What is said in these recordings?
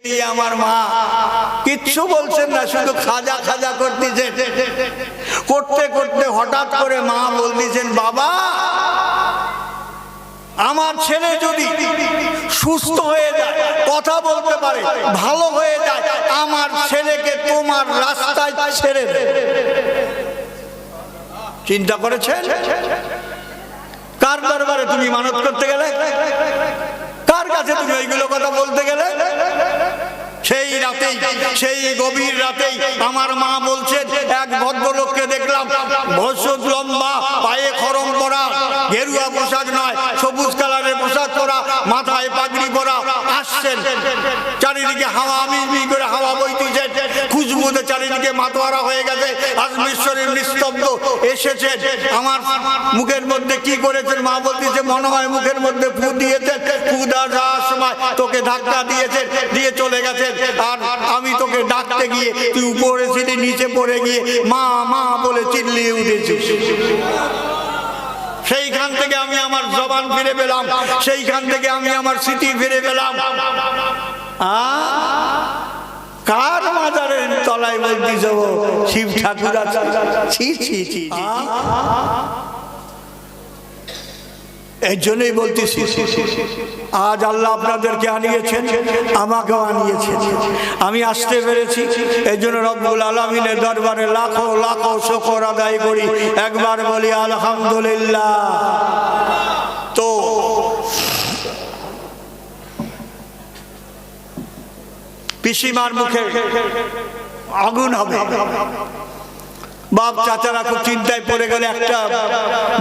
দিয়ে আমার মা কিচ্ছু বলছেন না, শুধু খাজা খাজা করতেছেন। করতে করতে হঠাৎ করে মা বলতেছেন, বাবা আমার ছেলে যদি সুস্থ হয়ে যায়, কথা বলতে পারে, ভালো হয়ে যায়, আমার ছেলেকে তোমার রাস্তায় ছেড়ে দে। চিন্তা করেছেন? কার দরবারে তুমি মানত করতে গেলে? কার কাছে তুমি ওইগুলো কথা বলতে গেলে? সেই রাতেই, সেই গভীর রাতেই আমার মা বলছেন, এক ভদ্রলোককে দেখলাম, ভসত লম্বা, পায়ে খরম পরা, গেরুয়া পোশাক নয়, সবুজ কালারের পোশাক পরা, মাথায় পাগড়ি পরা আসছেন। চারিদিকে হাওয়া মিমি করে হাওয়া বইতেছেন, খুশবুতে চারিদিকে মাতোয়ারা হয়ে গেছে, আজমিশ্বরের নিস্তব্ধ এসেছেন। আমার মুখের মধ্যে কি করেছেন? মা বলতেছে, মনে হয় মুখের মধ্যে ফু দিয়েছেন, ফু দেওয়ার সময় তোকে ধাক্কা দিয়েছেন, দিয়ে চলে গেছেন। আর আমি তোকে ডাকতে গিয়ে তুই উপরে ছিলি, নিচে পড়ে গিয়ে মা মা বলে চিল্লিয়ে উঠেছিস। সেইখান থেকে আমি আমার জবান ফিরে পেলাম, সেইখান থেকে আমি আমার স্মৃতি ফিরে পেলাম। কার মাজারের তলায় বলতিস শিব ঠাকুর আছে? এই জন্যই বলতেছি, আজ আল্লাহ আপনাদেরকে আনিয়েছেন, আমাকেও আনিয়েছেন, আমি আসতে পেরেছি। এই জন্য রব্বুল আলামিনের দরবারে লাখো লাখো শুকর আদায় করি। একবার বলি আলহামদুলিল্লাহ। তো পিসিমার মুখে আগুন হবে। বাপ চাচারা খুব চিন্তায় পড়ে গেল। একটা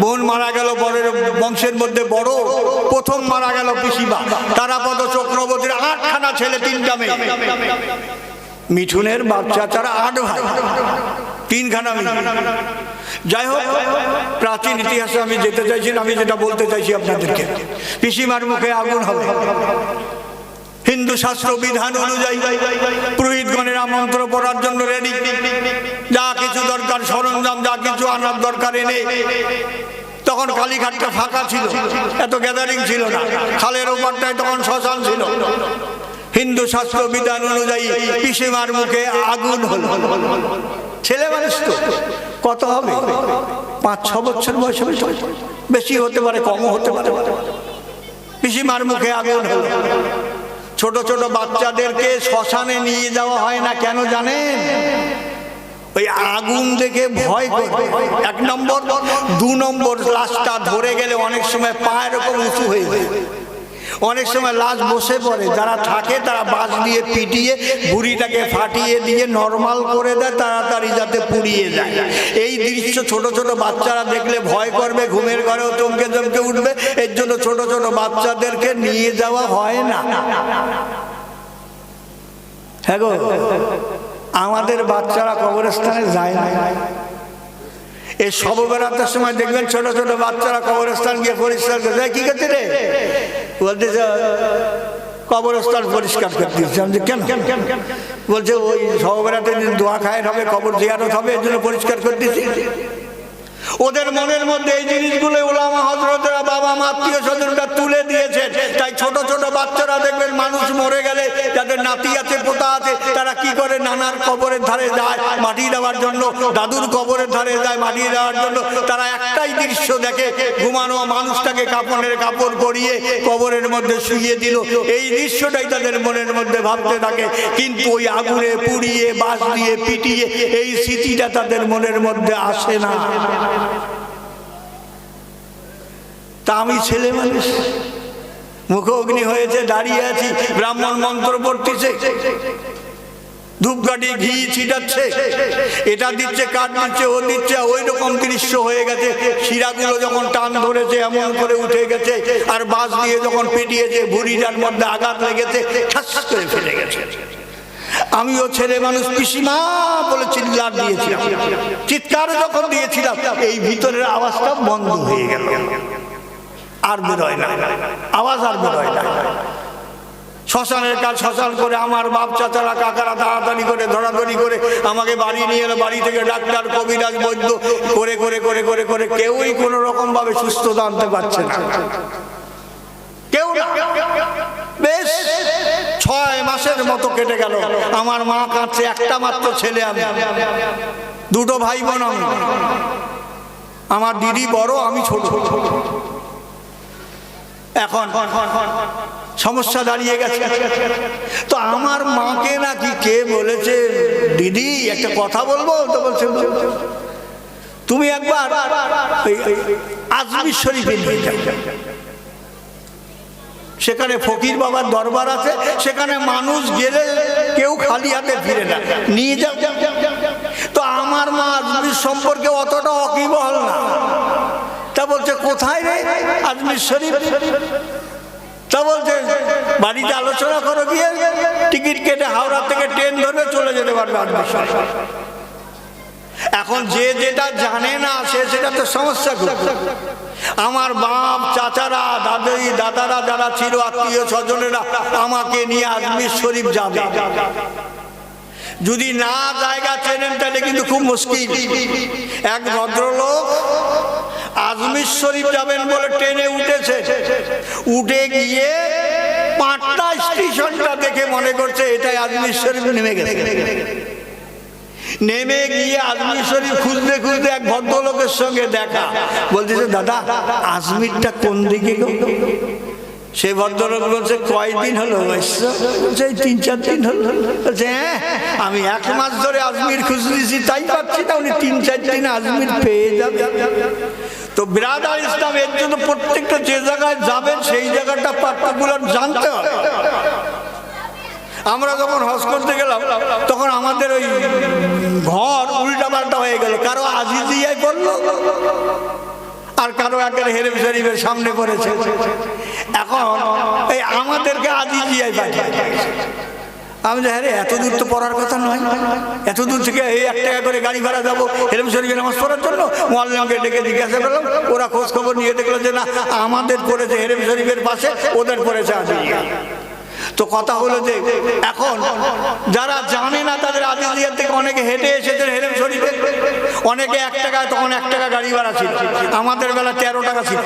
বোন মারা গেল, বড়ের বংশের মধ্যে বড়, প্রথম মারা গেল পিসিমা। তারাপদ চক্রবর্তীর 8খানা ছেলে, 3টা মেয়ে। মিঠুনের বাপ চাচারা 8 ভাই, 3খানা মেয়ে। যাই হোক, প্রাচীন ইতিহাসে আমি যেতে চাইছি, আমি যেটা বলতে চাইছি আপনাদেরকে, পিসিমার মুখে আগুন হবে। হিন্দু শাস্ত্র বিধান অনুযায়ী পুরোহিতগণের আমন্ত্র পড়ার জন্য রেডি, যা কিছু দরকার সরঞ্জাম, যা কিছু আনার দরকার এনে। তখন কালীঘাটটা ফাঁকা ছিল, এত গ্যাদারিং ছিল না। খালের ওপারটায় তখন শ্মশান ছিল। হিন্দু শাস্ত্র বিধান অনুযায়ী পিসিমার মুখে আগুন হল। ছেলে মানুষ তো, কত হবে? 5-6 বছর বয়স হবে, বেশি হতে পারে, কমও হতে পারে। পিসিমার মুখে আগুন হল। ছোট ছোট বাচ্চাদেরকে শ্মশানে নিয়ে যাওয়া হয় না, কেন জানেন? ওই আগুন দেখে ভয় করে, 1 নম্বর। 2 নম্বর, লাশটা ধরে গেলে অনেক সময় পা এরকম উঁচু হয়ে যায়, অনেক সময় লাশ বসে পড়ে। যারা থাকে তারা বাঁশ দিয়ে পিটিয়ে বুড়িটাকে ফাটিয়ে দিয়ে নরমাল করে দেয়, তাড়াতাড়ি যাতে পুড়িয়ে যায়। এই দৃশ্য ছোট ছোট বাচ্চারা দেখলে ভয় করবে, ঘুমের ঘরেও চমকে চমকে উঠবে। এর জন্য ছোট ছোট বাচ্চাদেরকে নিয়ে যাওয়া হয় না। হ্যাঁ গো, আমাদের বাচ্চারা কবরস্থানে যায় না। এই শব বেড়াতের সময় দেখবেন ছোট ছোট বাচ্চারা কবরস্থান গিয়ে পরিষ্কার করে দেয়। কি করছে রে? বলতে কবরস্থান পরিষ্কার করতে দিচ্ছে। কেন? বলছে ওই শব বেড়াতে দোয়া খায়ের হবে, কবর জিয়ারত হবে, এর জন্য পরিষ্কার করতেছি। ওদের মনের মধ্যে এই জিনিসগুলো ওলামা হযরতরা, বাবা মা, আত্মীয় স্বজনরা তুলে দিয়েছে। তাই ছোট ছোট বাচ্চারা দেখবেন মানুষ মরে গেলে, যাদের নাতি আছে, পোতা আছে, তারা কি করে? নানার কবরের ধারে যায় মাটি দেওয়ার জন্য, দাদুর কবরের ধারে যায় মাটি দেওয়ার জন্য। তারা একটাই দৃশ্য দেখে, ঘুমানো মানুষটাকে কাপড়ের কাপড় পরিয়ে কবরের মধ্যে শুইয়ে দিল। এই দৃশ্যটাই তাদের মনের মধ্যে ভাবতে থাকে। কিন্তু ওই আগুনে পুড়িয়ে, বাঁশ দিয়ে পিটিয়ে, এই স্মৃতিটা তাদের মনের মধ্যে আসে না। তা আমি ছেলে মানুষ, মুখ অগ্নি হয়েছে, দাঁড়িয়ে আছি, ব্রাহ্মণ মন্ত্র পড়তেছে, ধূপকাঠি ঘি ছিটাচ্ছে, এটা দিচ্ছে, কাঠ দিচ্ছে, ও দিচ্ছে। ওই রকম দৃশ্য হয়ে গেছে। শিরাগুলো যখন টান ধরেছে এমন করে উঠে গেছে, আর বাঁশ দিয়ে যখন পেটিয়েছে, ভুঁড়িটার মধ্যে আঘাত লেগেছে, ঠাস করে ফেলে গেছে। আমিও ছেলে মানুষ, পিসিমা বলে চিৎকার দিয়েছিলাম। চিৎকার যখন দিয়েছিলাম, এই ভিতরের আওয়াজটা বন্ধ হয়ে গেল, আর বেরোয় না আওয়াজ, আর বেরোয় না। শ্মশানের কাজ শ্মশান করে আমার বাপ চাচারা কাকারা তাড়াতাড়ি করে ধরাধরি করে আমাকে বাড়ি নিয়ে এলো। বাড়ি থেকে ডাক্তার, কবিরাজ, বৈদ্য করে করে করে করে করে কেউই কোনো রকম ভাবে সুস্থতা আনতে পারছে না, কেউ না। বেশ 6 মাসের মতো কেটে গেল। আমার মা কাঁদছে, একটা মাত্র ছেলে আমি, দুটো ভাই বোন আমি, আমার দিদি বড়, আমি ছোট। এখন সমস্যা দাঁড়িয়ে গেছে। তো আমার মাকে নাকি কে বলেছে, দিদি একটা কথা বলবো? তো বলছে তুমি একবার আজমির শরীফে নিয়ে যাও, সেখানে ফকির বাবার দরবার আছে, সেখানে মানুষ গেলে কেউ খালি হাতে ফিরে না, নিয়ে যাও। তো আমার মা আজমির সম্পর্কে অতটা ওয়াকিবহাল না। তা বলছে কোথায় রে আজমির শরীফ? তা বলছে বাড়িতে আলোচনা করো, গিয়ে টিকিট কেটে হাওড়া থেকে ট্রেন ধরে চলে যেতে পারবে আজমির শরীফ। এখন যে যেটা জানে না সে সেটা তো সমস্যা করবে। আমার বাপ চাচারা দাদারা যারা ছিল আত্মীয় স্বজনেরা আমাকে নিয়ে আজমির শরীফ যাবে। যদি না জায়গা চেনেন তাহলে কিন্তু খুব মুশকিল। এক ভদ্রলোক আজমির শরীফ যাবেন বলে ট্রেনে উঠেছে, উঠে গিয়ে 5টা স্টেশনটা দেখে মনে করছে এটাই আজমির শরীফ, নেমে গেছে। নেমে গিয়ে আজমির শরীফ খুঁজতে খুঁজতে এক ভদ্রলোকের সঙ্গে দেখা, বলতেছে দাদা আজমিরটা কোন দিকে গো? সে ভদ্রলোক বলছে কয়দিন হলো? বলছে 3-4 দিন হলো। বলছে হ্যাঁ, আমি 1 মাস ধরে আজমির খুঁজতেছি, তাই পাচ্ছি না, উনি 3-4 দিন আজমির পেয়ে যাবে। তো ব্রাদার ইসলাম, এর জন্য প্রত্যেকটা যে জায়গায় যাবেন সেই জায়গাটা পার্টিকুলার জানতে হবে। আমরা যখন হজ করতে গেলাম তখন আমাদের ওই ঘর উল্টা পাল্টা হয়ে গেল, কারো আজিজিয়ায় পড়লো আর কারো একেবারে হেরেম শরীফের সামনে পড়েছে। এখন এই আমাদেরকে আজিজিয়ায় পাঠিয়ে। আমি যে হ্যাঁ এত দূর তো পড়ার কথা নয়, এত দূর থেকে এই 1 টাকা করে গাড়ি ভাড়া যাবো হেরেম শরীফে নামাজ পড়ার জন্য। মুআল্লিমকে ডেকে জিজ্ঞাসা করলাম, ওরা খোঁজ খবর নিয়ে দেখলো যে না, আমাদের পড়েছে হেরেম শরীফের পাশে, ওদের পড়েছে আজিজিয়া। তো কথা হলো যে এখন যারা জানে না তাদের আজিজিয়া থেকে অনেকে হেঁটে এসেছেন হেরেম শরীফে, অনেকে 1 টাকা, তখন 1 টাকা গাড়ি ভাড়া ছিল, আমাদের বেলা 13 টাকা ছিল।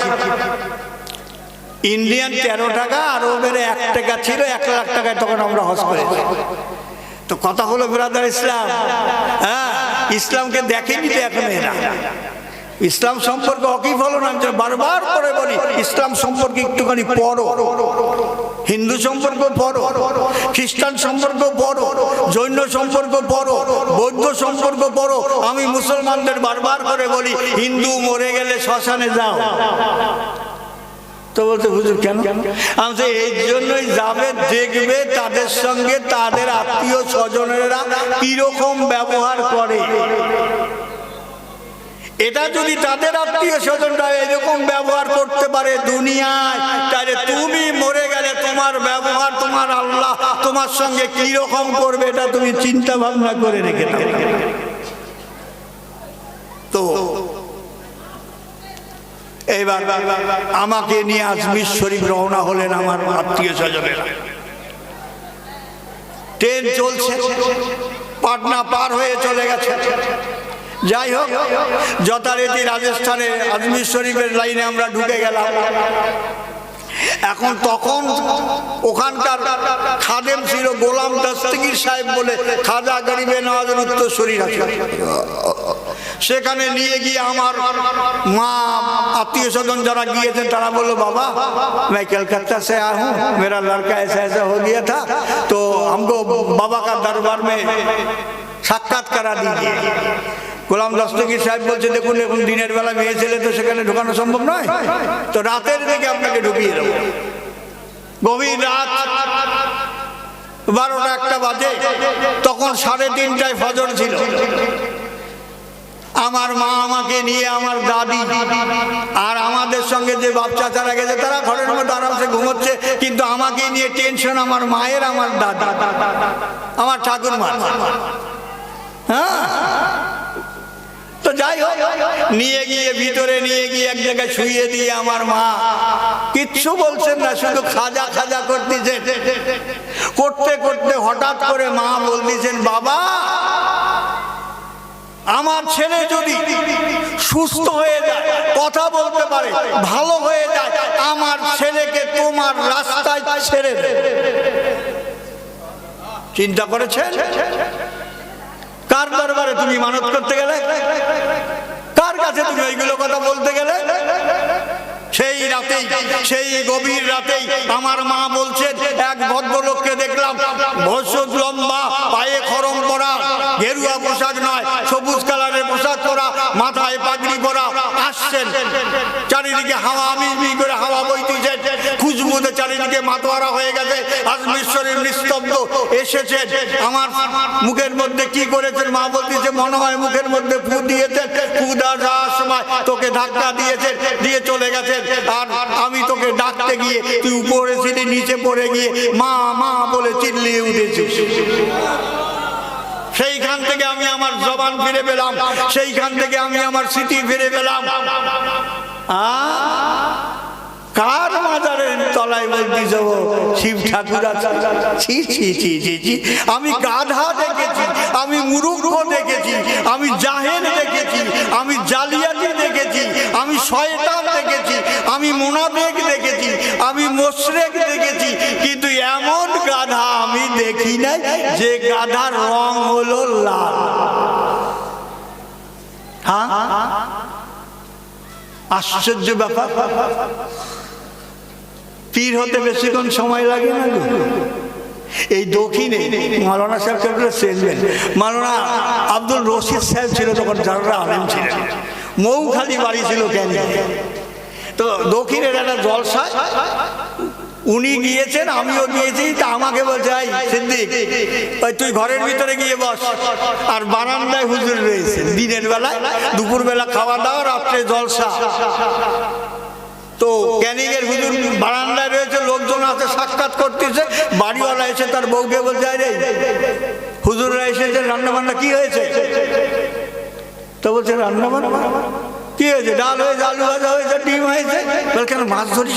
ইন্ডিয়ান 13 টাকা আর ওদের 1 টাকা ছিল, 1 লাখ টাকায় তখন আমরা হজ করেছি। তো কথা হলো ব্রাদার ইসলাম, হ্যাঁ ইসলামকে দেখেনি তো এখন এরা। ইসলাম সম্পর্কে ওয়াকিফ হলো না, বারবার করে বলি ইসলাম সম্পর্কে একটুখানি পড়ো, হিন্দু সম্পর্ক পড়ো, খ্রিস্টান সম্পর্ক পড়ো, জৈন সম্পর্ক পড়ো, বৌদ্ধ সম্পর্ক পড়ো। আমি মুসলমানদের বারবার করে বলি হিন্দু মরে গেলে শ্মশানে যাও। তো বলতে হুজুর কেন? আমি এই জন্যই যাবে, দেখবে তাদের সঙ্গে তাদের আত্মীয় স্বজনেরা কিরকম ব্যবহার করে। এটা যদি তাদের আত্মীয় স্বজনরা এরকম ব্যবহার করতে পারে দুনিয়ায়, তাহলে তুমি মরে গেলে তোমার ব্যবহার, তোমার আল্লাহ তোমার সঙ্গে কিরকম করবে এটা তুমি চিন্তা ভাবনা করে রেখে দাও। তো এইবার আমাকে নিয়ে আজমির শরীফ রওনা হলেন আমার আত্মীয় স্বজনেরা। ট্রেন চলছে, পাটনা পার হয়ে চলে গেছে। যাই হোক, যথারীতি রাজস্থানে আজমির শরীফের লাইনে আমরা ঢুকে গেলাম। এখন তখন ওখানকার খাদেম ছিল গোলাম দস্তগীর সাহেব বলে, খাজা গরিবে নওয়াজের উত্তরসূরি আছে। সেখানে নিয়ে গিয়ে আমার মা আত্মীয় স্বজন যারা গিয়েছেন তারা বললো বাবা मैं कलकत्ता से आया हूँ, मेरा लड़का ऐसा ऐसा हो गया था, तो हमको बाबा का दरबार में साक्षात करा दीजिए। গোলাম দস্তগীর সাহেব বলছে দেখুন এখন দিনের বেলা মেয়ে ছেলে তো সেখানে ঢোকানো সম্ভব নয়, তো রাতের দিকে আপনাকে ঢুকিয়ে দেবো। গভীর রাত 12টা-1টা বাজে, তখন 3:30টায় ফজর ছিল। আমার মা আমাকে নিয়ে আমার দাদি আর আমাদের সঙ্গে যে বাপ চাচারা গেছে তারা ঘরের মধ্যে আরামসে ঘুমোচ্ছে, কিন্তু আমাকে নিয়ে টেনশন আমার মায়ের, আমার দাদা, আমার ঠাকুরমা। হ্যাঁ, তো যাই হোক, নিয়ে গিয়ে ভিতরে নিয়ে গিয়ে এক জায়গায় শুইয়ে দিয়ে আমার মা কিচ্ছু বলছেন না, শুধু খাজা খাজা করতেছেন। করতে করতে হঠাৎ করে মা বলতেছেন বাবা আমার ছেলে যদি সুস্থ হয়ে যায়, কথা বলতে পারে, ভালো হয়ে যায়, আমার ছেলেকে তোমার রাস্তায় ছেড়ে দে। চিন্তা করেছেন? কার দরবারে তুমি মানত করতে গেলে? কার কাছে তুমি ওইগুলো কথা বলতে গেলে? সেই রাতেই, সেই গভীর রাতেই আমার মা বলছেন, এক ভদ্রলোককে দেখলাম, ভসত লম্বা, পায়ে খরম পরা, গেরুয়া পোশাক নয়, সবুজ কালারের পোশাক পরা, মাথায় পাগড়ি পরা আসছেন। চারিদিকে হাওয়া, আমি করে হাওয়া বইতেছে, খুশবুতে চারিদিকে মাতোয়ারা হয়ে গেছে, আজমিশ্বরের নিস্তব্ধ এসেছেন। আমার মুখের মধ্যে কি করেছেন? মা বলতেছে, মনে হয় মুখের মধ্যে ফু দিয়েছেন, ফু দেওয়ার সময় তোকে ধাক্কা দিয়েছেন, দিয়ে চলে গেছেন। আর আমি তোকে ডাকতে গিয়ে তুই উপরে ছিলি, নিচে পড়ে গিয়ে মা মা বলে চিল্লিয়ে উঠেছিস। সেইখান থেকে আমি আমার জবান ফিরে পেলাম, সেইখান থেকে আমি আমার স্মৃতি ফিরে পেলাম। কার মাজারের তলায় বলতিস শিব ঠাকুর আছে? ছি ছি ছি ছি ছি। আমি গাধা দেখেছি, আমি মুরুক্ষ দেখেছি, আমি জাহেল দেখেছি, আমি জালিয়াতি দেখেছি, আমি শয়তান দেখেছি, আমি মুনাফিক দেখেছি, আমি মুশরিক দেখেছি, কিন্তু এমন গাধা আমি দেখি নাই যে গাধার রং হলো লাল। হ্যাঁ, আশ্চর্য ব্যাপার। পীর হতে বেশিক্ষণ সময় লাগে না। এই দক্ষিণে মাওলানা সাহেব চেনবেন, মাওলানা আব্দুল রশিদ সাহেব ছিল তখন, যারা আলেম ছিলেন, মৌখালি বাড়ি ছিল কেন। তো দক্ষিণের একটা জলসা উনি গিয়েছেন, আমিও গিয়েছি। তা আমাকে বলছে, এই সিদ্দিক, ওই তুই ঘরের ভিতরে গিয়ে বস, আর বারান্দায় হুজুর রয়েছে, দিনের বেলায়, দুপুর বেলা খাওয়া দাওয়া, রাত্রে জলসা। তো ক্যানিং এর হুজুর বারান্দায় রয়েছে, লোকজন আছে সাক্ষাৎ করতেছে। বাড়িওয়ালা এসে তার বউকে বলছে, রে হুজুররা এসেছে, রান্না বান্না কি হয়েছে? তো বলছে, রান্না বান্না কি হয়েছে? ডাল হয়েছে, আলু ভাজা হয়েছে, ডিম হয়েছে। বলে, কেন মাছ ধরি?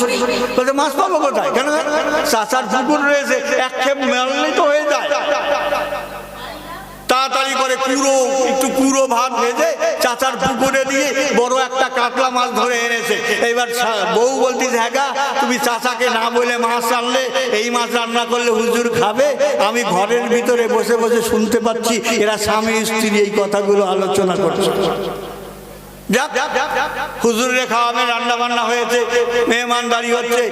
বলছে, মাছ পাবো কোথায়? কেন? চাচার পুকুর রয়েছে, এক খেপ মেললেই তো হয়ে যায়। তাড়াতাড়ি করে একটু কুড়ো ভাত ভেজে চাচার পুকুরে দিয়ে বড় একটা কাতলা মাছ ধরে এনেছে। এবার বউ বলতেছে, হ্যাঁ গা, তুমি চাচাকে না বলে মাছ আনলে, এই মাছ রান্না করলে হুজুর খাবে। আমি ঘরের ভিতরে বসে বসে শুনতে পাচ্ছি এরা স্বামী স্ত্রী এই কথাগুলো আলোচনা করছে। হুজুরে খাওয়াবে, রান্না বান্না হয়েছে, মেহমানদারি হচ্ছে,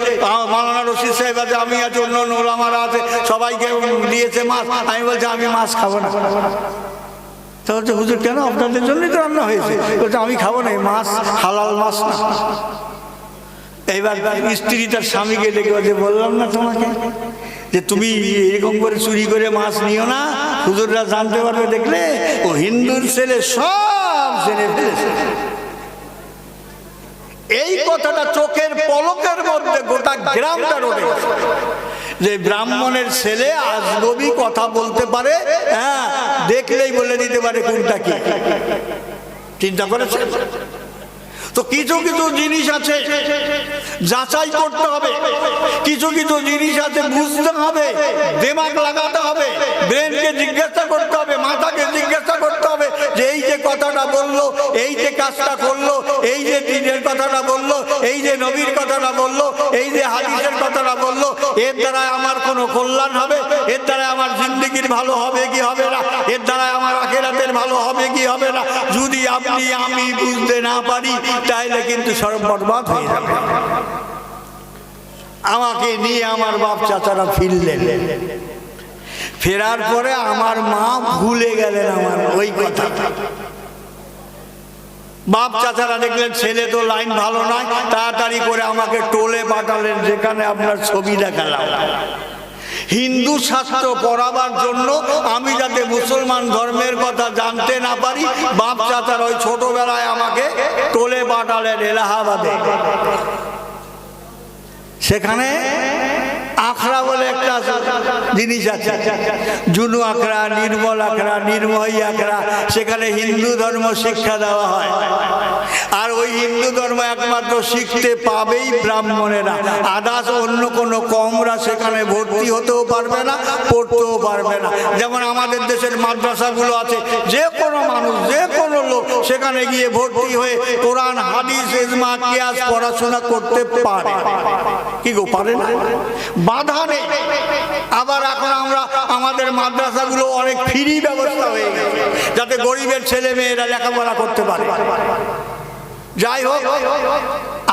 মাওলানা রশিদ সাহেব আছে, আমি আছি, অন্য অন্য ওলামারা আছে, সবাইকে দিয়েছে মাছ। আমি বলছি, আমি মাছ খাবো না। তা বলছে, হুজুর কেন? আপনাদের জন্যই তো রান্না হয়েছে। বলছে, আমি খাবো না, মাছ হালাল মাছ না। এইবার স্ত্রী তার স্বামীকে ডেকে বলছে, বললাম না তোমাকে যে তুমি এরকম করে চুরি করে মাছ নিও না, হুজুররা জানতে পারবে, দেখলে ও হিন্দুর ছেলে সব জেনে ফেলেছে। এই কথাটা চোখের পলকের মধ্যে গোটা গ্রামটা রটে গেছে যে ব্রাহ্মণের ছেলে আজগবি কথা বলতে পারে, হ্যাঁ, দেখলেই বলে দিতে পারে কোনটা কি। চিন্তা করেছে? তো কিছু কিছু জিনিস আছে যাচাই করতে হবে, কিছু কিছু জিনিস আছে বুঝতে হবে, দিমাগ লাগাতে হবে, ব্রেনকে জিজ্ঞাসা করতে হবে, মাথাকে জিজ্ঞাসা করতে হবে যে এই যে কথাটা বললো, এই যে কাজটা করলো, এই যে দিনের কথাটা বললো, এই যে নবীর কথাটা বললো, এই যে হাদিসের কথাটা বললো, এর দ্বারা আমার কোনো কল্যাণ হবে, এর দ্বারা আমার জিন্দেগির ভালো হবে কি হবে না, এর দ্বারা আমার আখিরাতের ভালো হবে কি হবে না। যদি আপনি আমি বুঝতে না পারি তাহলে কিন্তু সর্ব বরবাদ হয়ে যাবে। আমাকে নিয়ে আমার বাপ চাচারা ফিরলেন, ফেরার পরে আমার মা ভুলে গেলেন আমার ওই কথা। বাপ চাচারা দেখলেন ছেলে তো লাইন ভালো নয়, তাড়াতাড়ি করে আমাকে টোলে পাঠালেন, যেখানে আপনার ছবি দেখালাম। হিন্দু শাস্ত্র পড়াবার জন্য আমি যাতে মুসলমান ধর্মের কথা জানতে না পারি, বাপ চাচার ওই ছোটবেলায় আমাকে টোলে পাঠালেন এলাহাবাদে। সেখানে আখড়া বলে একটা জিনিস আছে, জুনু আখড়া, নির্মল আখড়া, নির্মোহী আখড়া। সেখানে হিন্দু ধর্ম শিক্ষা দেওয়া হয়, আর ওই হিন্দু ধর্ম একমাত্র শিখতে পাবেই ব্রাহ্মণেরা। আদার্স অন্য কোনো কমরা সেখানে ভর্তি হতেও পারবে না, পড়তেও পারবে না। যেমন আমাদের দেশের মাদ্রাসাগুলো আছে, যে কোনো মানুষ, যে কোনো লোক সেখানে গিয়ে ভর্তি হয়ে কোরআন হাদিস ইজমা কিয়াস পড়াশোনা করতে পারে কি গো পারে না বাধা নেই আবার এখন আমরা আমাদের মাদ্রাসাগুলো অনেক ফ্রি ব্যবস্থা হয়ে গেছে যাতে গরিবের ছেলে মেয়েরা লেখাপড়া করতে পারে যাই হোক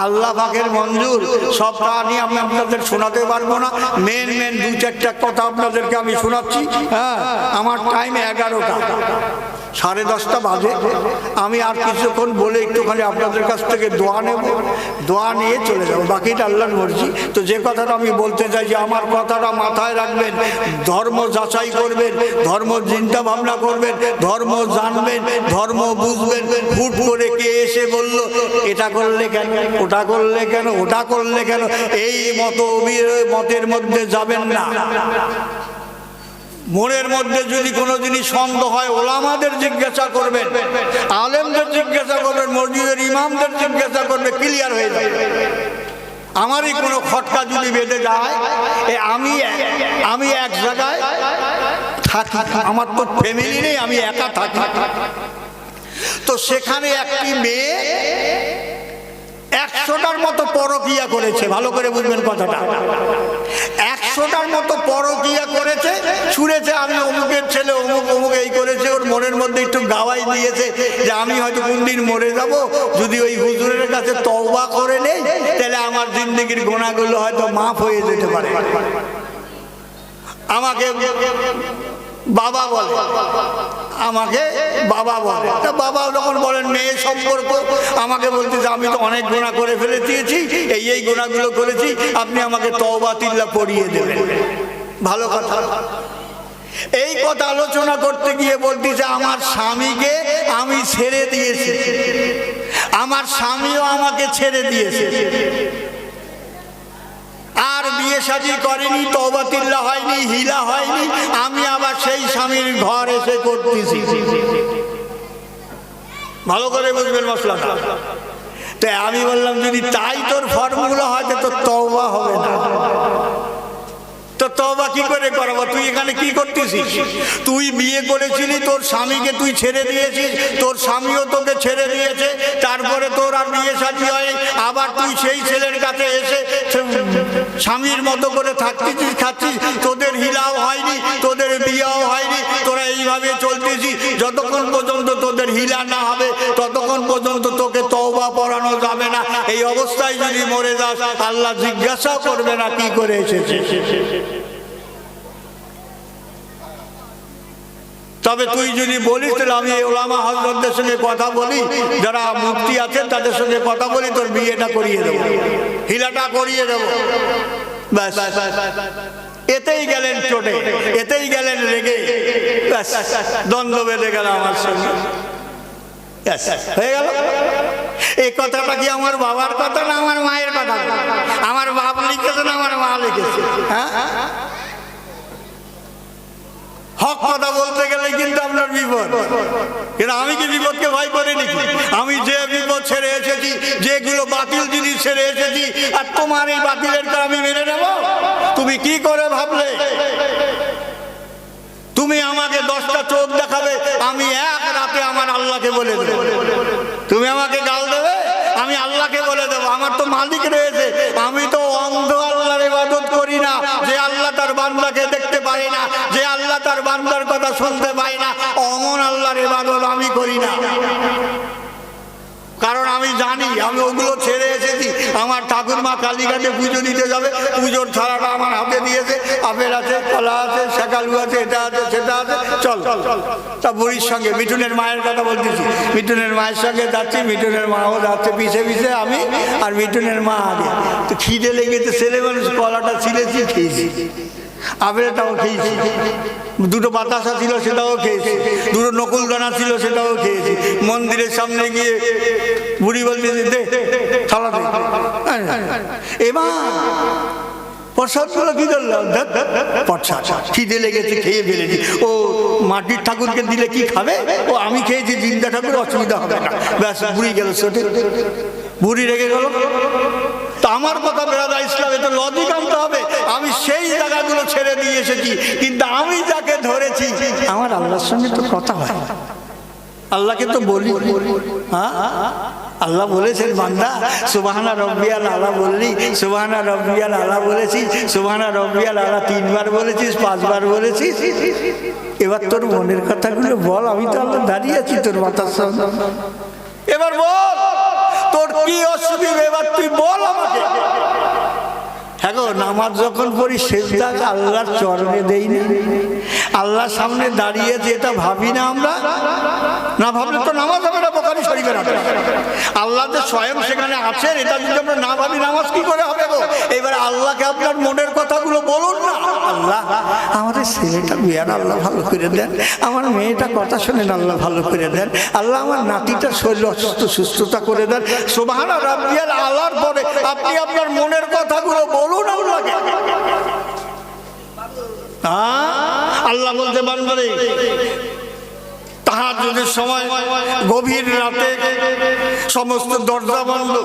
আল্লাহ পাকের মঞ্জুর সব কাহিনী আমি আপনাদের শোনাতে পারবো না মেন দু চারটা কথা আপনাদেরকে আমি শোনাচ্ছি হ্যাঁ আমার টাইম 11টা 10:30 বাজে আমি আর কিছুক্ষণ বলে একটুখানি আপনাদের কাছ থেকে দোয়া নেব দোয়া নিয়ে চলে যাবো বাকিটা আল্লাহর মর্জি তো যে কথাটা আমি বলতে চাই যে আমার কথাটা মাথায় রাখবেন ধর্ম যাচাই করবেন ধর্ম চিন্তা ভাবনা করবেন ধর্ম জানবেন ধর্ম বুঝবেন হুট করে কে এসে বলল এটা করলে কেন ওটা করলে কেন ওটা করলে কেন এই মতের মধ্যে যাবেন না মনের মধ্যে যদি কোনো জিনিস সন্দেহ হয় ওলামাদের জিজ্ঞাসা করবেন আলেমদের জিজ্ঞাসা করবেন মসজিদের ইমামদের জিজ্ঞাসা করবে ক্লিয়ার হয়ে যাবে আমারই কোনো খটকা যদি বেঁধে যায় আমি এক জায়গায় থাকি আমার তো ফ্যামিলি নেই আমি একা থাকি তো সেখানে একটি মেয়ে 100টার মতো পরকিয়া করেছে ভালো করে বুঝবেন কথাটা 100টার মতো পরকিয়া করেছে শুনেছে আমি অমুকের ছেলে অমুক এই করেছে ওর মনের মধ্যে একটু গাওয়াই দিয়েছে যে আমি হয়তো কোনদিন মরে যাব যদি ওই হুজুরের কাছে তওবা করে নেই তাহলে আমার জিন্দেগির গুনাহগুলো হয়তো মাফ হয়ে যেতে পারে আমাকে বাবা বলে আমাকে বাবা বলে তা বাবা যখন বলেন মেয়ে সম্পর্ক আমাকে বলতেছে আমি তো অনেক গুনাহ করে ফেলে দিয়েছি এই গুনাহগুলো করেছি আপনি আমাকে তওবা তিল্লা পড়িয়ে দেবেন ভালো কথা এই কথা আলোচনা করতে গিয়ে বলতেছে আমার স্বামীকে আমি ছেড়ে দিয়েছি আমার স্বামীও আমাকে ছেড়ে দিয়েছে আর বিয়ে শাদী করেনি তওবা তিল্লা হয়নি হিলা হয়নি আমি আবার সেই স্বামীর ঘর এসে করতেছি ভালো করে বুঝবেন মশলাটা তো আমি বললাম যদি তাই তোর ফর্মুলা হয় তো তওবা হবে না তো তওবা কি করে করাবো তুই এখানে কি করতেছিস তুই বিয়ে করেছিলি তোর স্বামীকে তুই ছেড়ে দিয়েছিস তোর স্বামীও তোকে ছেড়ে দিয়েছে তারপরে তোর আর বিয়ে শাদী হয় আবার তুই সেই ছেলের কাছে এসে স্বামীর মতো করে থাকতেছিস খাচ্ছিস তোদের হিলাও হয়নি তোদের বিয়েও হয়নি তোরা এইভাবে চলতেছিস যতক্ষণ পর্যন্ত তোদের হিলা না হবে ততক্ষণ পর্যন্ত তোকে তওবা পড়ানো যাবে না এই অবস্থায় যদি মরে যাস আল্লাহ জিজ্ঞাসা করবে না কি করে এসেছিস তবে তুই যদি বলিস তাহলে আমি ওলামা হযরতদের সঙ্গে কথা বলি যারা মুফতি আছেন তাদের সঙ্গে কথা বলি তোর বিয়েটা করিয়ে দেবো হিলাটা করিয়ে দেবো ব্যাস এতেই গেলেন চোটে এতেই গেলেন রেগে ব্যাস দ্বন্দ্ব বেঁধে গেল আমার সঙ্গে হয়ে গেল এই কথাটা কি আমার বাবার কথা না আমার মায়ের কথা আমার বাপ লিখেছে না আমার মা লিখেছে হ্যাঁ হক কথা বলতে গেলে কিন্তু আপনার বিপদ কিন্তু আমি কি বিপদকে ভয় করি নাকি আমি যে বিপদ ছেড়ে এসেছি যেগুলো বাতিল জিনিস ছেড়ে এসেছি আর তোমার এই বাতিলের কারণে আমি মেনে নেব তুমি কি করে ভাবলে তুমি আমাকে 10টা চোখ দেখাবে আমি এক রাতে আমার আল্লাহকে বলে দেবো তুমি আমাকে গাল দেবে আমি আল্লাহকে বলে দেবো আমার তো মালিক রয়েছে আমি তো অন্ধ আল্লাহর ইবাদত করি না যে আল্লাহ তার বান্দাকে দেখতে পায় না যে আল্লাহ তার বান্দার কথা শুনতে পায় না অমন আল্লাহর ইবাদত আমি করি না কারণ আমি জানি আমি ওগুলো ছেড়ে এসেছি আমার ঠাকুরমা কালীঘাটে পুজো দিতে যাবে পুজোর থালাটা আমার হাতে দিয়েছে আপেল আছে কলা আছে শাকালু আছে এটা আছে সেটা আছে চল তা বুড়ির সঙ্গে মিঠুনের মায়ের কথা বলতেছি মিঠুনের মায়ের সঙ্গে যাচ্ছি মিঠুনের মাও যাচ্ছে পিছে পিছে আমি আর মিঠুনের মা আগে তো খিদে লেগেছে ছেলে মানুষ কলাটা ছিলেছি খেয়েছি আপেলটাও খেয়েছি দুটো বাতাসা ছিল সেটাও খেয়েছি দুটো নকুলদানা ছিল সেটাও খেয়েছি মন্দিরের সামনে গিয়ে বুড়ি বলতে দে থালা দে এবার প্রসাদগুলো কি করলাম খিদে লেগেছে খেয়ে ফেলেছি ও মাটির ঠাকুরকে দিলে কি খাবে ও আমি খেয়েছি জিন্দা ঠাকুর অসুবিধা হবে না ব্যাস বুড়ি গেল ছোটে বুড়ি রেগে গেল তো আমার কথা বেরাদা ইসলামে তো লজিক আনতে হবে আমি সেই জায়গাগুলো ছেড়ে দিয়ে এসেছি কিন্তু আমি যাকে ধরেছি আমার আল্লাহর সঙ্গে তো কথা হয় আল্লাহকে তো বলি, হ্যাঁ আল্লাহ বলেছেন বান্দা সুবহানা রব্বিয়াল আলা বললি, সুবহানা রব্বিয়াল আলা বলেছিস, সুবহানা রব্বিয়াল আলা 3 বার বলেছিস, 5 বার বলেছিস। এবার তোর মনের কথাগুলো বল, আমি তো আল্লাহ দাঁড়িয়ে আছি তোর মাথার সামনে। এবার বল তোর কি অসুবিধা, এবার তুই বল আমাকে। হ্যাঁ গো, নামাজ যখন পড়ি সেজদা আল্লাহর চরণে দেই না, আল্লাহর সামনে দাঁড়িয়ে যেটা ভাবি না আমরা, না ভাবলে তো নামাজ হবে না। বুখারী শরীফের হাদিস, আল্লাহ যে স্বয়ং সেখানে আছেন এটা যদি আমরা না ভাবি নামাজ কি করে হবে গো। এবার আল্লাহকে আপনার মনের কথাগুলো বলুন না। আল্লাহ আমাদের ছেলেটা বিয়ার আল্লাহ ভালো করে দেন, আমার মেয়েটা কথা শোনেন আল্লাহ ভালো করে দেন, আল্লাহ আমার নাতিটার শরীর অসুস্থ সুস্থতা করে দেন। সুবহানা রাব্বিয়াল আলার পরে আপনি আপনার মনের কথাগুলো বলুন আল্লাহকে। আল্লাহ বলতে বান্দারে তাহাজ্জুদের সময় গভীর রাতে সমস্ত দরজা বন্ধ,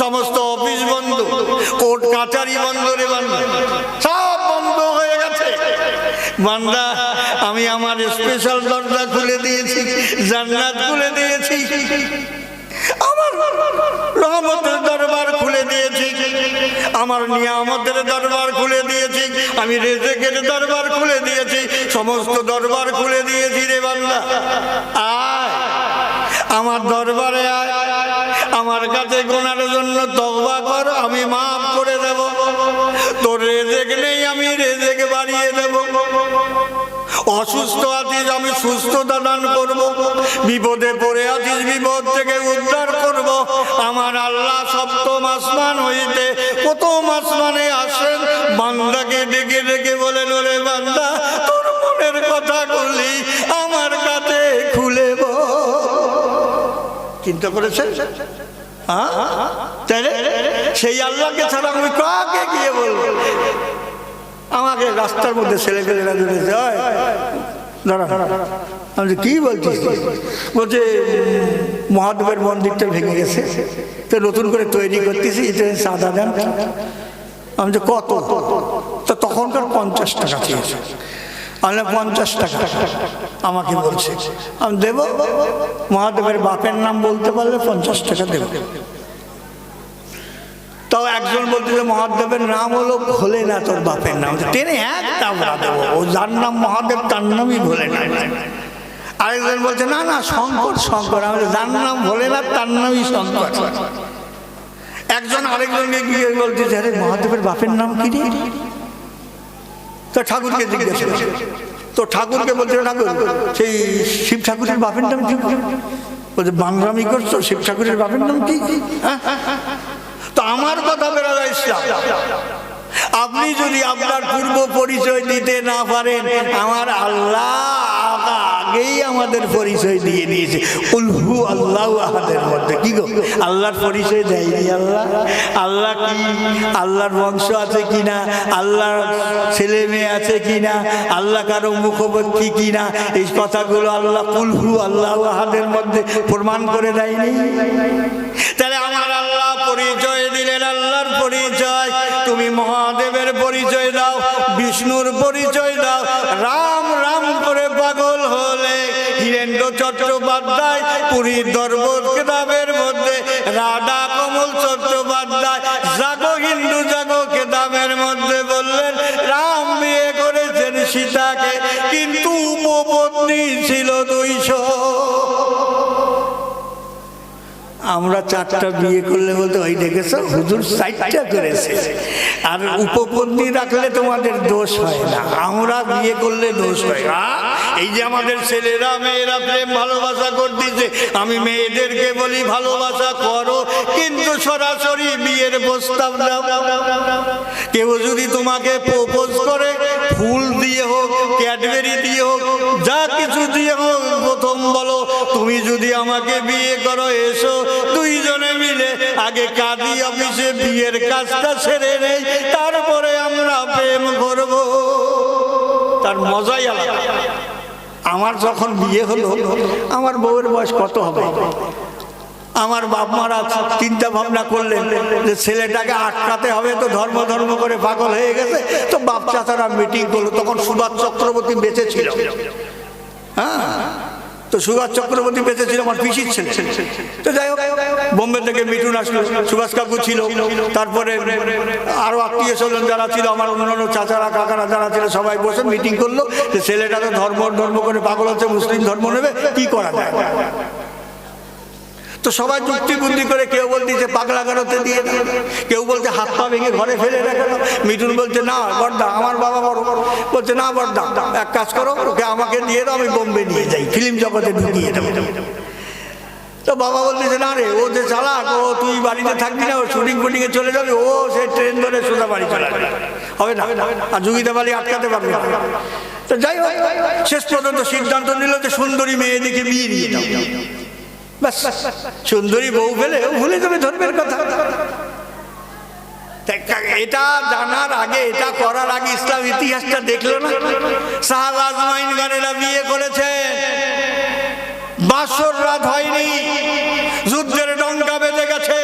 সমস্ত অফিস বন্ধ, কোর্ট কাচারি বন্ধ রে বান্দা, সব বন্ধ হয়ে গেছে। বান্দা আমি আমার স্পেশাল দরজা খুলে দিয়েছি, জান্নাত খুলে দিয়েছি, আমার রহমতের দরবার খুলে দিয়েছি, আমার নিয়ামতের দরবার খুলে দিয়েছি, আমি রিজিকের দরবার খুলে দিয়েছি, সমস্ত দরবার খুলে দিয়েছি রে বান্দা। আয় আমার দরবারে আয়, আমার কাছে গুনার জন্য তওবা কর, আমি মাফ করে দেব। তোর রিজিক নেই, আমি রিজিক বাড়িয়ে দেব। অসুস্থ আছিস, আমি সুস্থতা দান করব। বিপদে পড়ে আছিস, বিপদ থেকে উদ্ধার করব। আমার আল্লাহ সপ্তম আসমান হইতে প্রথম আসমানে আসেন, বান্দাকে ডেকে ডেকে বলেন ওরে বান্দা তোর মনের কথাগুলি আমার কাছে খুলে বল। চিন্তা করেছেন? হ্যাঁ তাহলে সেই আল্লাহকে ছাড়া আমি কাকে গিয়ে বলবো? আমাকে রাস্তার মধ্যে ছেলেপেলেরা ধরেছে, দাঁড়া আমি কি বলছিস? বলছে মহাদেবের মন্দিরটা ভেঙে গেছে, তো নতুন করে তৈরি করতেছি, চাঁদা দেন। আমি যে কত? তো তখনকার 50 টাকা চেয়েছে। আমি 50 টাকা আমাকে বলছে, আমি দেব। মহাদেবের বাপের নাম বলতে পারলে 50 টাকা দেব। তাও একজন বলতে যে মহাদেবের নাম হলো ভোলেনাথ, ওর বাপের নাম টেনে একটা আমরা দেবো, ও যার নাম মহাদেব তার নামই ভোলেনাথ। আরেকজন বলছে না না শঙ্কর শঙ্কর, আমাদের যার নাম ভোলেনাথ তার নামই শঙ্কর। একজন আরেকজনকে গিয়ে বলছে আরে মহাদেবের বাপের নাম কি রে? তো ঠাকুরকে জিজ্ঞেস করছে, তো ঠাকুরকে বলছে ঠাকুর সেই শিব ঠাকুরের বাপের নাম কি? বলছে বাংলামি করছো, শিব ঠাকুরের বাপের নাম কি? তো আমার কথা বেরোয় ইসলাম। আপনি যদি আপনার পূর্ব পরিচয় দিতে না পারেন, আমার আল্লাহ আগেই আমাদের পরিচয় দিয়ে দিয়েছে। উলহু আল্লাহ আহাদের মধ্যে কি গো আল্লাহর পরিচয় দেয়নি। আল্লাহ আল্লাহ কি, আল্লাহর বংশ আছে কিনা, আল্লাহর ছেলে মেয়ে আছে কিনা, আল্লাহ কারো মুখবর্তী কিনা, এই কথাগুলো আল্লাহ উলহু আল্লাহ আহাদের মধ্যে প্রমাণ করে দেয়নি। তাহলে আমার আল্লাহ পরিচয় দিলেন, আল্লাহর পরিচয়। তুমি মহাদেবের পরিচয় দাও, বিষ্ণুর পরিচয় দাও। রাম রাম করে পাগল হলে হীরেন্দ্র চট্টোপাধ্যায় পুরীর দরবার কেতাবের মধ্যে, রাধা কমল চট্টোপাধ্যায় জাগো হিন্দু জাগো কেতাবের মধ্যে বললেন রাম বিয়ে করেছেন সীতাকে, কিন্তু উপপত্নী ছিল 200। আমরা 4টা বিয়ে করলে বলতে ওই দেখেছো হুজুর 4টা করেছে, আর উপপত্নী রাখলে তোমাদের দোষ হয় না, আমরা বিয়ে করলে দোষ হয়। এই যে আমাদের ছেলেরা মেয়েরা প্রেম ভালোবাসা করতেছে, আমি মেয়েদেরকে বলি ভালোবাসা করো, কিন্তু সরাসরি বিয়ের প্রস্তাব দাও। কেউ যদি তোমাকে প্রপোজ করে ফুল দিয়ে হোক, ক্যাডবেরি দিয়ে হোক, যা কিছু দিয়ে হোক, প্রথম বলো তুমি যদি আমাকে বিয়ে করো এসো, দুইজনে মিলে আগে কাজী অফিসে বিয়ের কাজটা সেরে নেই, তারপরে আমরা প্রেম করব। তার মজাই আলাদা। আমার যখন বিয়ে হলো, আমার বউয়ের বয়স কত হবে? আমার বাপ মারা চিন্তা ভাবনা করলেন যে ছেলেটাকে আটকাতে হবে, তো ধর্ম ধর্ম করে পাগল হয়ে গেছে, তো বাপ চাচারা মিটিং করলো। তখন সুভাষ চক্রবর্তী বেঁচে ছিল। হ্যাঁ, তো সুভাষ চক্রবর্তী বেঁচে ছিল আমার পিসির ছেলে। তো যাই হোক, বোম্বে থেকে মিঠুন আসলো, সুভাষ কাকু ছিল, তারপরে আরো আত্মীয় স্বজন যারা ছিল, আমার অন্যান্য চাচারা কাকারা যারা ছিল, সবাই বসে মিটিং করলো যে ছেলেটা তো ধর্ম করে পাগল হচ্ছে, মুসলিম ধর্ম নেবে, কি করা যায়। তো সবাই যুক্তি বুদ্ধি করে, কেউ বলতেছে পাগলা গারোতে দিয়ে দাও, কেউ বলছে হাত পা ভেঙে ঘরে ফেলে রাখো। মিঠুন বলছে না বড়দা, আমার বাবা বড় বলছে না বড়দা, এক কাজ করো, ওকে আমাকে দিয়ে দাও, আমি বোম্বে নিয়ে যাই, ফিল্ম জগতে ঢুকিয়ে দেবো। তো বাবা বলতেছে না রে, ও যে চালাক, ও তুই বাড়িতে থাকবি না, ও শুটিং ফুটিংয়ে চলে যাবে, ও সে ট্রেন ধরে সোজা বাড়ি চলে যাবে, হবে না। আর জুগিতে বাড়ি আটকাতে পারবে না। তো যাই হোক, শেষ পর্যন্ত সিদ্ধান্ত নিল যে সুন্দরী মেয়ে দেখে বিয়ে দিয়ে দাও। সুন্দরী বউ পেলে ভুলে যাবে ধর্মের কথা। এটা জানার আগে, এটা করার আগে ইসলাম ইতিহাসটা দেখলো না। সাহাবা আজমাইন গানেরা বিয়ে করেছে, বাসর রাত হয়নি, যুদ্ধের ডঙ্কা বেজে গেছে,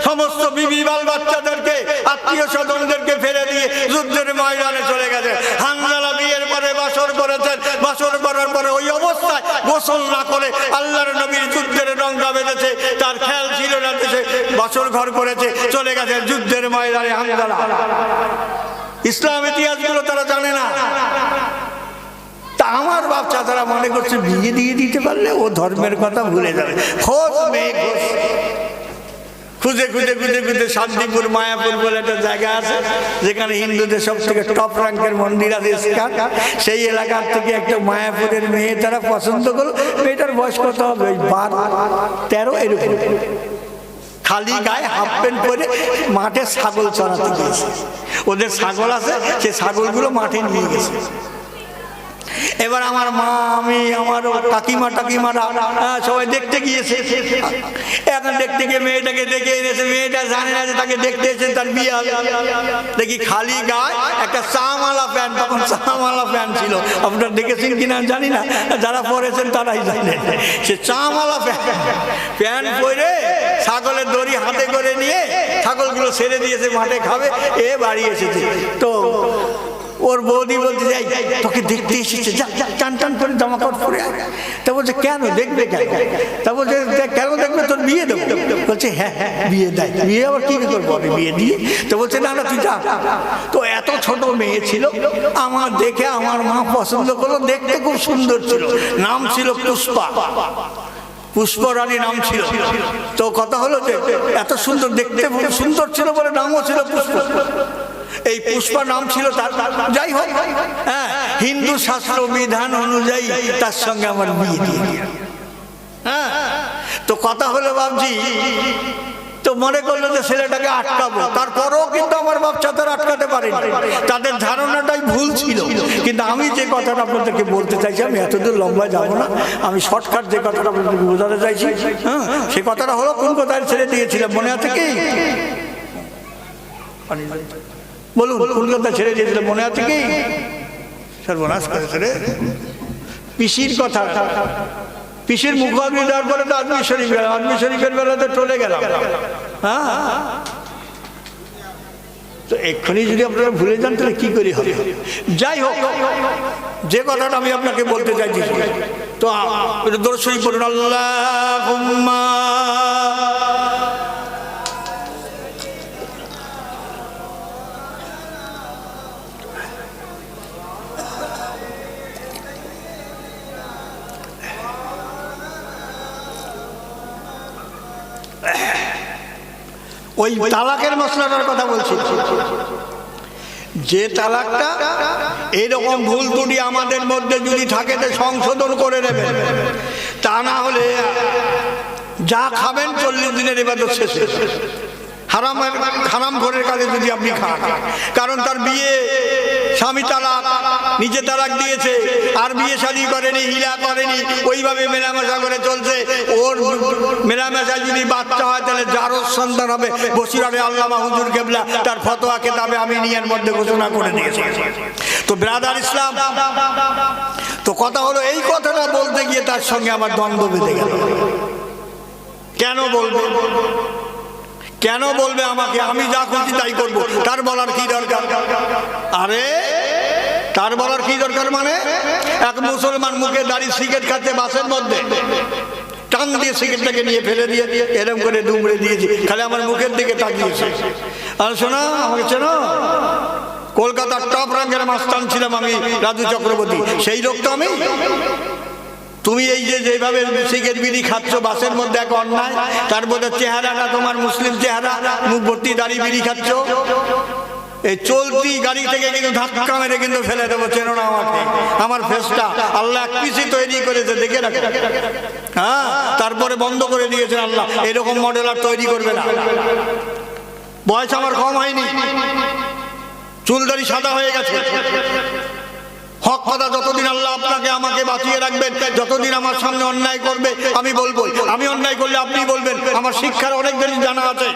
সমস্ত বিবি বাল বাচ্চাদেরকে আত্মীয় স্বজনদেরকে ফেলে দিয়ে যুদ্ধের ময়দানে চলে গেছে। হানজালা বিয়ের পরে বাসর করেছেন, বাসর করার পরে ওই অবস্থায় গোসল না করে আল্লাহর নবীর যুদ্ধের ডঙ্কা বেজেছে, তার খেয়াল ছিল না, দেশে বাসর ঘর করেছে, চলে গেছে যুদ্ধের ময়দানে হানজালা। ইসলাম ইতিহাসগুলো তারা জানে না। তা আমার বাচ্চা তারা মনে করছে বিয়ে দিয়ে দিতে পারলে ও ধর্মের কথা ভুলে যাবে। খোঁজ মেয়ে খোঁজ, খুঁজে খুঁজে খুঁজে খুঁজে শান্তিপুর মায়াপুর বলে একটা জায়গা আছে, যেখানে হিন্দুদের সব থেকে টপ র্যাঙ্কের মন্দির আছে ইস্কন, সেই এলাকার থেকে একটা মায়াপুরের মেয়ে তারা পছন্দ করলো। মেয়েটার বয়স কত হবে, 12-13 এরকম, খালি গায়ে হাফ প্যান্ট পরে মাঠে ছাগল চড়াতে গিয়েছে। ওদের ছাগল আছে, সে ছাগলগুলো মাঠে নিয়ে গেছে। এবার আমার মা, আমি, আমার কাকিমারা সবাই দেখতে গিয়েছে। এখন দেখতে গিয়ে মেয়েটাকে দেখে এনেছে, মেয়েটা জানে না যে তাকে দেখতে এসে তার বিয়ে হবে। দেখি খালি গায়ে একটা চামালা প্যান্ট, তখন চামালা প্যান্ট ছিল, আপনারা দেখেছেন কিনা জানি না, যারা পরেছেন তারাই জানেন। সে চামালা প্যান্ট পরে ছাগলের দড়ি হাতে করে নিয়ে ছাগলগুলো ছেড়ে দিয়েছে, মাঠে খাবে, এ বাড়ি এসেছে। তো ওর বৌদি বলতে যাই, তোকে দেখতে এসেছে, টান টান করে জামা কাপড় পরে। তা বলছে কেন দেখবে, কেন? তা বলছে কেন দেখবে, তোর বিয়ে দেবো। বলছে হ্যাঁ হ্যাঁ বিয়ে দেয়। বিয়ে আবার কি করবো আমি বিয়ে দিয়ে? তো বলছে না না তুই যা। তো এত ছোট মেয়ে ছিল, আমার দেখে আমার মা পছন্দ করলো, দেখতে খুব সুন্দর ছিল, নাম ছিল পুষ্পা, পুষ্পরানী নাম ছিল। তো কথা হলো যে এত সুন্দর দেখতে, সুন্দর ছিল বলে নামও ছিল পুষ্পা। এই পুষ্পা নাম ছিল তার। যাই হোক, হ্যাঁ, হিন্দু শাস্ত্র বিধান অনুযায়ী তার সঙ্গে আমার বিয়ে দিয়ে দিল। হ্যাঁ, তো কথা হলো বাবজি, তো মনে করলো যে ছেলেটাকে আটকাবো, তারপরেও কিন্তু আমার বাচ্চা তারা আটকাতে পারেনি, তাদের ধারণাটাই ভুল ছিল। কিন্তু আমি যে কথাটা আপনাদেরকে বলতে চাইছি, আমি এতদূর লম্বায় যাবো না, আমি শর্টকাট যে কথাটা আপনাদেরকে বোঝাতে চাইছি, হ্যাঁ, সে কথাটা হলো কোন কথায় ছেড়ে দিয়েছিলাম মনে আছে কি? বলুন কোন কথা ছেড়ে দিয়েছিলাম মনে আছে কি? সর্বনাশ করেছে রে, পিসির কথা। পিসির মুখাগ্নি দেওয়ার পরে তো আদমি শরীফ গেলাম, আদমি শরীফের বেলাতে চলে গেলাম। হ্যাঁ, তো এক্ষুনি যদি আপনারা ভুলে যান তাহলে কি করে হবে? যাই হোক, যে কথাটা আমি আপনাকে বলতে চাইছি, তো দরুদ শরীফ পড়ুন, আল্লাহুম্মা ওই তালাকের মশলাটার কথা বলছি, যে তালাকটা এইরকম ভুল ত্রুটি আমাদের মধ্যে যদি থাকে তো সংশোধন করে নেবেন, তা না হলে যা খাবেন 40 দিনের ইবাদত শেষ। হারাম ঘরের কাজে যদি আপনি খান, কারণ তার বিয়ে, স্বামী তালাক, নিজে তালাক দিয়েছে, আর বিয়ে শাদী করেনি, হিলা করেনি, ওইভাবে মেলামেশা করে চলছে। ওর মেলামেশায় যদি বাচ্চা হয় তাহলে যারও সন্তান হবে। বসিরহাটে আল্লামা হুজুর কেবলা তার ফতোয়া কেতাবে আমিনিয়ার মধ্যে ঘোষণা করে দিয়েছে। তো ব্রাদার ইসলাম, তো কথা হলো এই কথাটা বলতে গিয়ে তার সঙ্গে আমার দ্বন্দ্ব বেঁধে গেল। কেন বলবো, কেন বলবে আমাকে? আমি যা খুশি তাই করবো, তার বলার কি দরকার? আরে তার বলার কি দরকার? মানে এক মুসলমান মুখে দাঁড়িয়ে সিগারেট খাচ্ছে বাসের মধ্যে, টান দিয়ে সিগারেটটাকে নিয়ে ফেলে দিয়ে এরকম করে দুমড়ে দিয়েছি, খালি আমার মুখের দিকে তাকিয়েছে। আর শোনা, আমাকে চেনো? কলকাতার টপ র্যাঙ্কের মাস্তান ছিলাম আমি, রাজু চক্রবর্তী, সেই লোক তো আমি। তুমি এই যে যেভাবে সিগারেট বিড়ি খাচ্ছ বাসের মধ্যে, এক অন্যায়। তার মধ্যে চেহারাটা তোমার মুসলিম চেহারা, মুখ ভর্তি দাড়ি বিড়ি খাচ্ছ। এই চলতি গাড়ি থেকে কিন্তু ধাক্কা মেরে কিন্তু ফেলে দেবো, চেনো না আমাকে? আমার ফেসটা আল্লাহ এক পিসি তৈরি করেছে, দেখে রাখো। হ্যাঁ, তারপরে বন্ধ করে দিয়েছে আল্লাহ, এরকম মডেল আর তৈরি করবে না। বয়স আমার কম হয়নি, চুলদারি সাদা হয়ে গেছে। হক কথা, যতদিন আল্লাহ আপনাকে আমাকে বাঁচিয়ে রাখবেন, যতদিন আমার সামনে অন্যায় করবে আমি বলবো, আমি অন্যায় করলে আপনি বলবেন। আমার শিক্ষার অনেক জিনিস জানা আছে।